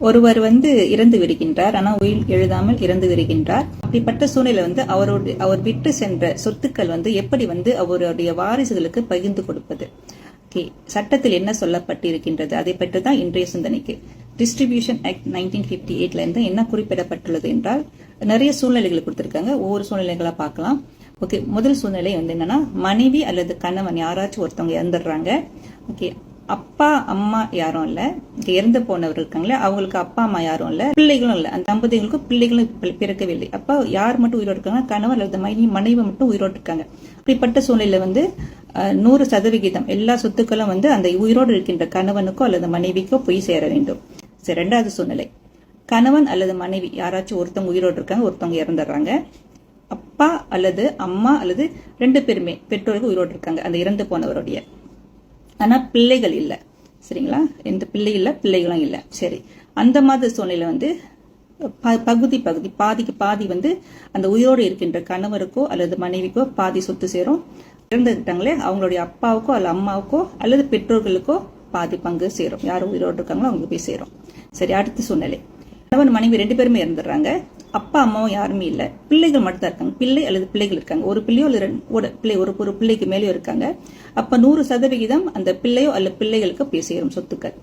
ஒருவர் இறந்து விடுகின்றார். ஆனால் உயில் எழுதாமல் இறந்து விடுகின்றார். அப்படிப்பட்ட சூழ்நிலை அவர் விட்டு சென்ற சொத்துக்கள் எப்படி அவருடைய வாரிசுகளுக்கு பகிர்ந்து கொடுப்பது. சட்டத்தில் என்ன சொல்லப்பட்டிருக்கின்றது அதை பற்றி தான் இன்றைய சிந்தனைக்கு. டிஸ்ட்ரிபியூஷன் ஆக்ட் 1958 இருந்து என்ன குறிப்பிடப்பட்டுள்ளது என்றால் நிறைய சூழ்நிலைகள் கொடுத்திருக்காங்க. ஒவ்வொரு சூழ்நிலைகளா பார்க்கலாம். ஓகே, முதல் சூழ்நிலை என்னன்னா, மனைவி அல்லது கணவன் யாராச்சும் ஒருத்தவங்க இறந்துடுறாங்க. ஓகே, அப்பா அம்மா யாரும் இல்ல, இறந்து போனவர் இருக்காங்களே அவங்களுக்கு அப்பா அம்மா யாரும் இல்ல, பிள்ளைகளும் இல்ல, அந்த தம்பதிகளுக்கு பிள்ளைகளும் பிறக்கவில்லை. அப்ப யார் மட்டும் உயிரோடு இருக்காங்க? கணவன் அல்லது மனைவி மட்டும் உயிரோடு இருக்காங்க. அப்படிப்பட்ட சூழ்நிலை 100% எல்லா சொத்துக்களும் அந்த உயிரோடு இருக்கின்ற கணவனுக்கோ அல்லது மனைவிக்கோ போய் சேர வேண்டும். சரி, ரெண்டாவது சூழ்நிலை, கணவன் அல்லது மனைவி யாராச்சும் ஒருத்தவங்க உயிரோடு இருக்காங்க, ஒருத்தவங்க இறந்துடுறாங்க. அப்பா அல்லது அம்மா அல்லது 2 பேருமே பெற்றோர்கள் உயிரோடு இருக்காங்க அந்த இறந்து போனவருடைய. ஆனா பிள்ளைகள் இல்ல. சரிங்களா? எந்த பிள்ளை இல்ல, பிள்ளைகளும் இல்ல. சரி, அந்த மாதிரி சூழ்நிலை பாதிக்கு பாதி அந்த உயிரோடு இருக்கின்ற கணவருக்கோ அல்லது மனைவிக்கோ பாதி சொத்து சேரும். இறந்துட்டாங்களே அவங்களுடைய அப்பாவுக்கோ அல்லது அம்மாவுக்கோ அல்லது பெற்றோர்களுக்கோ பாதி பங்கு சேரும். யாரும் உயிரோடு இருக்காங்களோ அவங்களுக்கு போய் சேரும். சரி, அடுத்த சூழ்நிலை, கணவன் மனைவி 2 பேருமே இறந்துடுறாங்க. அப்பா அம்மாவும் யாருமே இல்ல, பிள்ளைகள் மட்டும் தான் இருக்காங்க. பிள்ளை அல்லது பிள்ளைகள் இருக்காங்க. ஒரு பிள்ளையோ அல்லது ஒரு பிள்ளைக்கு மேலேயோ இருக்காங்க. அப்ப 100% அந்த பிள்ளையோ அல்லது பிள்ளைகளுக்கு போய் சேரும் சொத்துக்கள்.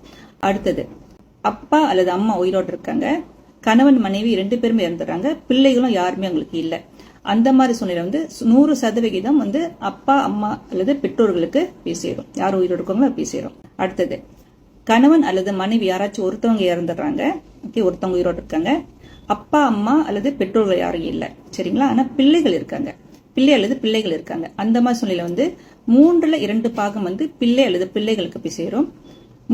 அடுத்தது, அப்பா அல்லது அம்மா உயிரோடு இருக்காங்க, கணவன் மனைவி 2 பேருமே இறந்துடுறாங்க, பிள்ளைகளும் யாருமே அவங்களுக்கு இல்ல. அந்த மாதிரி சூழ்நிலை 100% அப்பா அம்மா அல்லது பெற்றோர்களுக்கு போய் சேரும். யார் உயிரோடு இருக்காங்களோ போய் சேரும். அடுத்தது, கணவன் அல்லது மனைவி யாராச்சும் ஒருத்தவங்க இறந்துடுறாங்க. ஓகே, ஒருத்தவங்க உயிரோடு இருக்காங்க, அப்பா அம்மா அல்லது பெற்றோர்கள் யாரும் இல்ல. சரிங்களா? ஆனா பிள்ளைகள் இருக்காங்க, பிள்ளை அல்லது பிள்ளைகள் இருக்காங்க. அந்த மாதிரி சூழ்நிலை 3/2 பாகம் பிள்ளை அல்லது பிள்ளைகளுக்கு போய் சேரும்.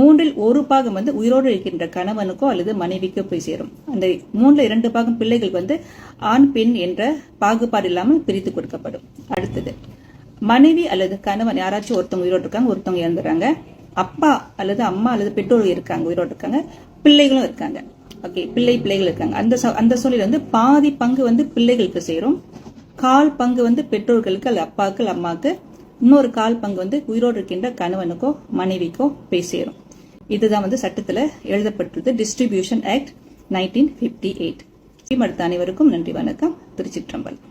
1/3 உயிரோடு இருக்கின்ற கணவனுக்கோ அல்லது மனைவிக்கோ போய் சேரும். அந்த 3/2 பாகம் பிள்ளைகளுக்கு ஆண் பெண் என்ற பாகுபாடு இல்லாமல் பிரித்து கொடுக்கப்படும். அடுத்தது, மனைவி அல்லது கணவன் யாராச்சும் ஒருத்தவங்க உயிரோடு இருக்காங்க, ஒருத்தவங்க இறந்துறாங்க, அப்பா அல்லது அம்மா அல்லது பெற்றோர்கள் இருக்காங்க, உயிரோடு இருக்காங்க, பிள்ளைகளும் இருக்காங்க. ஓகே, பிள்ளைகள் இருக்காங்க. அந்த சூழ்நிலை பாதி பங்கு பிள்ளைகளுக்கு சேரும், 1/4 பங்கு பெற்றோர்களுக்கு அல்லது அப்பாவுக்கு அம்மாவுக்கு, இன்னொரு 1/4 பங்கு உயிரோடு இருக்கின்ற கணவனுக்கோ மனைவிக்கோ போய் சேரும். இதுதான் சட்டத்துல எழுதப்பட்டுள்ளது டிஸ்ட்ரிபியூஷன் ஆக்ட் 1958. அடுத்த அனைவருக்கும் நன்றி, வணக்கம். திருச்சிற்றம்பலம்.